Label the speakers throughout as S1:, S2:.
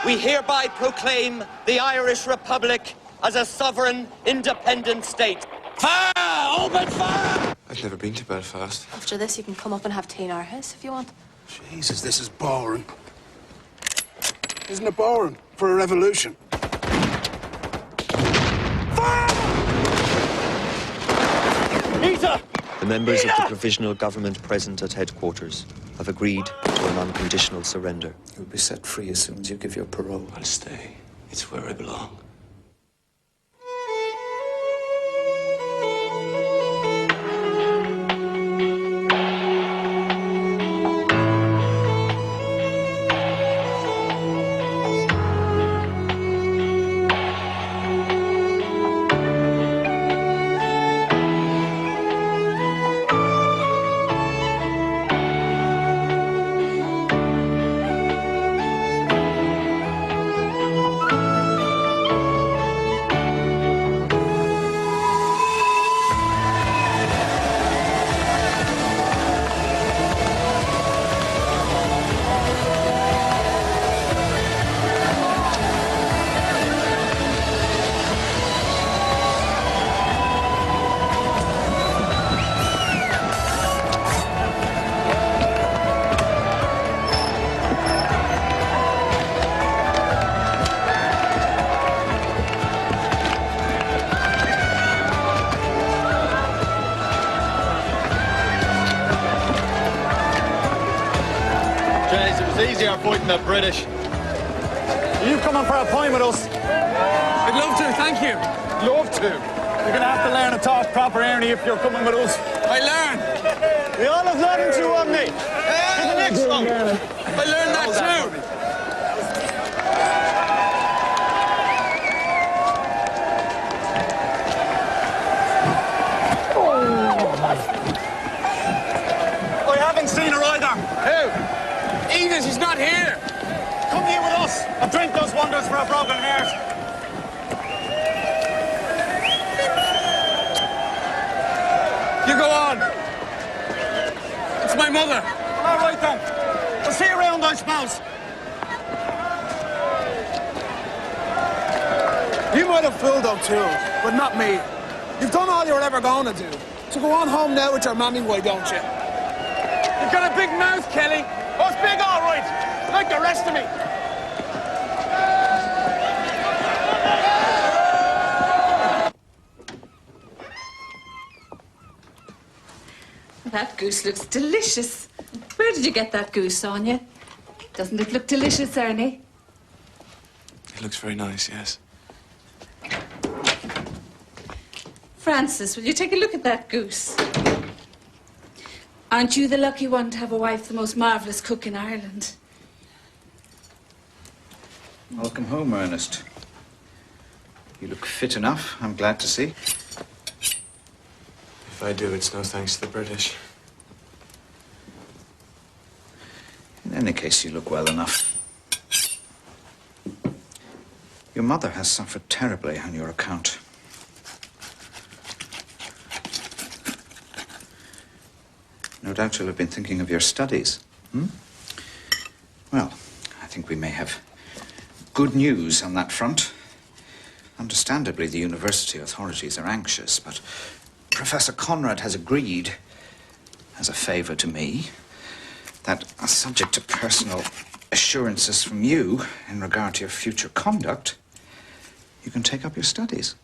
S1: we hereby proclaim the Irish Republic as a sovereign, independent state.
S2: Fire! Open fire!
S3: I've never been to Belfast.
S4: After this, you can come up and have tea in our house if you want.
S5: Jesus, this is boring. Isn't it boring for a revolution?
S6: The members of the provisional government present at headquarters have agreed to an unconditional surrender.
S3: You'll be set free as soon as you give your parole. I'll stay. It's where I belong.
S7: Easier fighting the British. Are you coming for a pint with us?
S2: I'd love to, thank you.
S7: Love to. You're gonna have to learn to talk proper Ernie if you're coming with us.
S2: I learn.
S7: We all have learned to, haven't we? To the next one.
S2: I learned that too.
S7: I haven't seen her either.
S2: Who? Edith, she's not here.
S7: Come here with us and drink those wonders for a broken heart.
S2: You go on. It's my mother.
S7: All right then. We'll see you around, I suppose.
S5: You might have fooled O'Toole, but not me. You've done all you're ever going to do. So go on home now with your mammy, why don't you?
S2: You've got a big mouth, Kelly.
S7: Oh, it's big, all right. Like the rest of me.
S8: That goose looks delicious. Where did you get that goose, Sonia? Doesn't it look delicious, Ernie?
S3: It looks very nice, yes.
S8: Francis, will you take a look at that goose? Aren't you the lucky one to have a wife the most marvellous cook in Ireland?
S9: Welcome home, Ernest. You look fit enough, I'm glad to see.
S3: If I do, it's no thanks to the British.
S9: In any case, you look well enough. Your mother has suffered terribly on your account. No doubt you'll have been thinking of your studies. Well, I think we may have good news on that front. Understandably, the university authorities are anxious, but Professor Conrad has agreed, as a favor to me, that, subject to personal assurances from you in regard to your future conduct, you can take up your studies.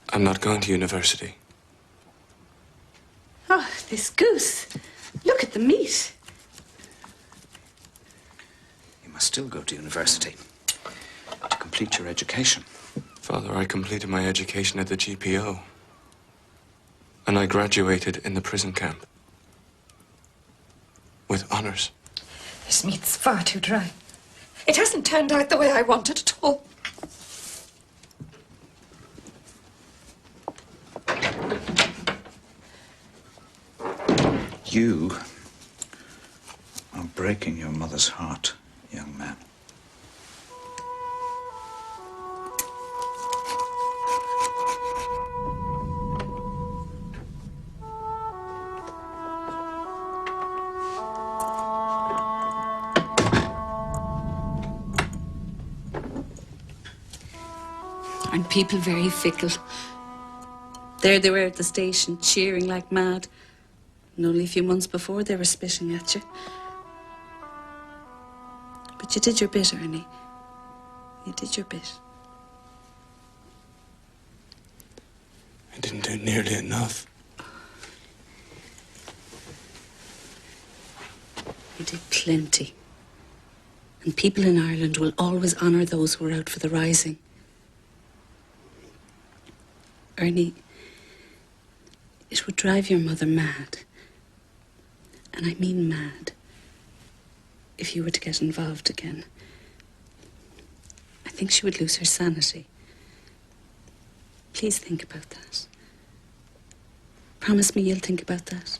S3: I'm not going to university.
S8: Oh, this goose. Look at the meat.
S9: You must still go to university to complete your education.
S3: Father, I completed my education at the GPO. And I graduated in the prison camp. With honors.
S10: This meat's far too dry. It hasn't turned out the way I wanted at all.
S9: You are breaking your mother's heart, young man.
S8: Aren't people very fickle? There they were at the station, cheering like mad. And only a few months before, they were spitting at you. But you did your bit, Ernie. You did your bit.
S3: I didn't do nearly enough.
S8: You did plenty. And people in Ireland will always honour those who are out for the rising. Ernie, it would drive your mother mad. And I mean mad. If you were to get involved again. I think she would lose her sanity. Please think about that. Promise me you'll think about that.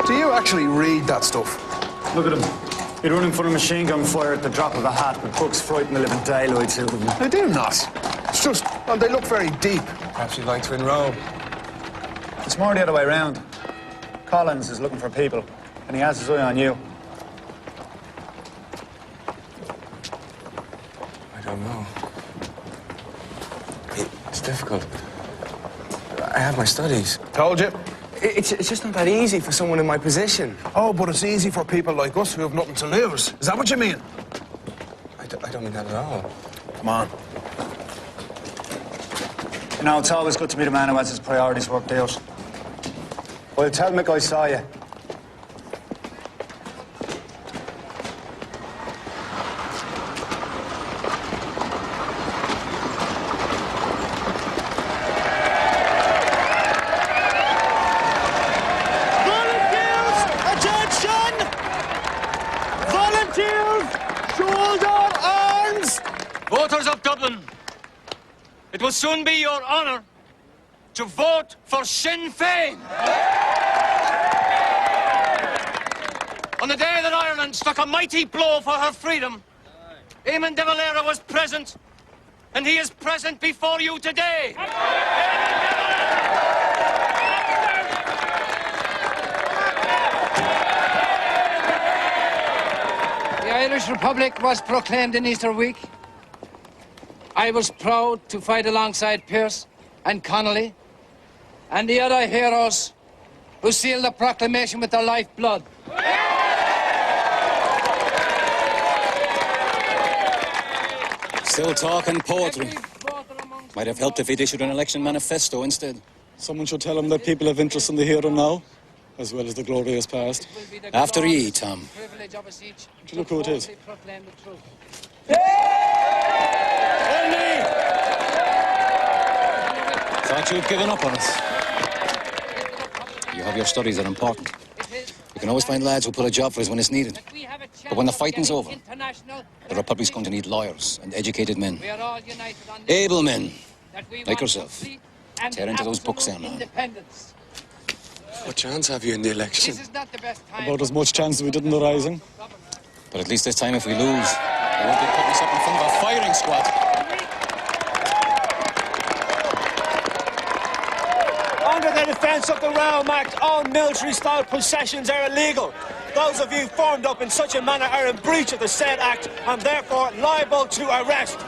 S5: Do you actually read that stuff?
S7: Look at him. He'd run in for a machine gun fire at the drop of a hat, but books frighten the living daylights out of him.
S5: I do not. It's just, well, they look very deep.
S3: Perhaps you'd like to enroll.
S7: It's more the other way round. Collins is looking for people, and he has his eye on you.
S3: I don't know. It's difficult. I have my studies.
S5: Told you.
S11: It's just not that easy for someone in my position.
S5: Oh, but it's easy for people like us who have nothing to lose. Is that what you mean?
S3: I don't mean that at all.
S5: Come on.
S7: You know, it's always good to meet a man who has his priorities worked out. Well, tell Mick I saw you.
S1: Voters of Dublin, it will soon be your honour to vote for Sinn Féin. On the day that Ireland struck a mighty blow for her freedom, Eamon de Valera was present, and he is present before you today.
S2: The Irish Republic was proclaimed in Easter week. I was proud to fight alongside Pearse and Connolly and the other heroes who sealed the proclamation with their lifeblood.
S12: Still talking poetry. Might have helped if he'd issued an election manifesto instead.
S13: Someone should tell him that people have interest in the here and now, as well as the glorious past.
S12: After ye, Tom.
S13: Do you look who it is?
S12: Thought you'd given up on us. You have your studies that are important. You can always find lads who pull a job for us when it's needed. But when the fighting's over, the Republic's going to need lawyers and educated men. Able men, like yourself. Tear into those books there now.
S3: What chance have you in the election?
S13: About as much chance as we did in the rising.
S12: But at least this time if we lose, they won't be putting us up in front of a firing squad.
S11: Under the Defence of the Realm Act, all military-style possessions are illegal. Those of you formed up in such a manner are in breach of the said act and therefore liable to arrest.